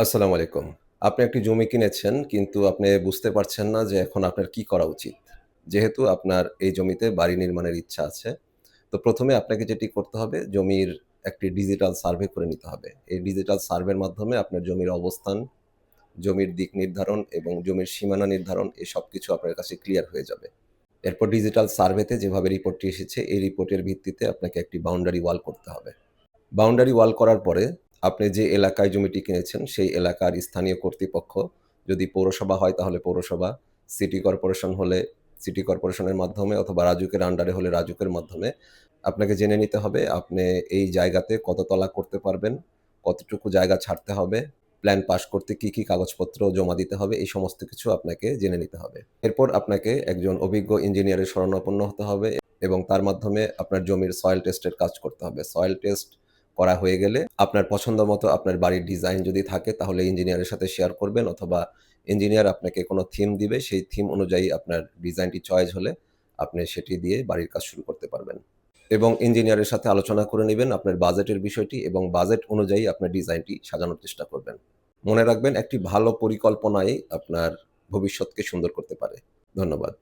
আসসালামু আলাইকুম। আপনি একটি জমি কিনেছেন কিন্তু আপনি বুঝতে পারছেন না যে এখন আপনার কি করা উচিত? যেহেতু আপনার এই জমিতে বাড়ি নির্মাণের ইচ্ছা আছে। তো ১ম এ আপনাকে যেটি করতে হবে জমির একটি ডিজিটাল সার্ভে করে নিতে হবে। এই ডিজিটাল সার্ভের মাধ্যমে আপনার জমির অবস্থান, জমির দিক নির্ধারণ এবং জমির সীমানা নির্ধারণ এই সবকিছু আপনার কাছে ক্লিয়ার হয়ে যাবে। এরপর ডিজিটাল সার্ভেতে যেভাবে রিপোর্টটি এসেছে এই রিপোর্টের ভিত্তিতে আপনাকে একটি বাউন্ডারি ওয়াল করতে হবে। বাউন্ডারি ওয়াল করার পরে আপনি যে এলাকায় জমিটি কিনেছেন সেই এলাকার স্থানীয় কর্তৃপক্ষ, যদি পৌরসভা হয় তাহলে পৌরসভা, সিটি কর্পোরেশন হলে সিটি কর্পোরেশনের মাধ্যমে অথবা রাজুকের আন্ডারে হলে রাজুকের মাধ্যমে আপনাকে জেনে নিতে হবে আপনি এই জায়গাতে কত তলা করতে পারবেন, কতটুকু জায়গা ছাড়তে হবে, প্ল্যান পাস করতে কি কাগজপত্র জমা দিতে হবে এই সমস্ত কিছু আপনাকে জেনে নিতে হবে। এরপর আপনাকে একজন অভিজ্ঞ ইঞ্জিনিয়ারের শরণাপন্ন হতে হবে এবং তার মাধ্যমে আপনার জমির সয়েল টেস্টের কাজ করতে হবে। সয়েল টেস্ট করা হয়ে গেলে আপনার পছন্দ মতো আপনার বাড়ির ডিজাইন যদি থাকে তাহলে ইঞ্জিনিয়ারের সাথে শেয়ার করবেন অথবা ইঞ্জিনিয়ার আপনাকে কোনো থিম দিবে, সেই থিম অনুযায়ী আপনার ডিজাইনটি চয়েস হলে আপনি সেটি দিয়ে বাড়ির কাজ শুরু করতে পারবেন। এবং ইঞ্জিনিয়ারের সাথে আলোচনা করে নিবেন আপনার বাজেটের বিষয়টি এবং বাজেট অনুযায়ী আপনার ডিজাইনটি সাজানোর চেষ্টা করবেন। মনে রাখবেন একটি ভালো পরিকল্পনাই আপনার ভবিষ্যৎকে সুন্দর করতে পারে। ধন্যবাদ।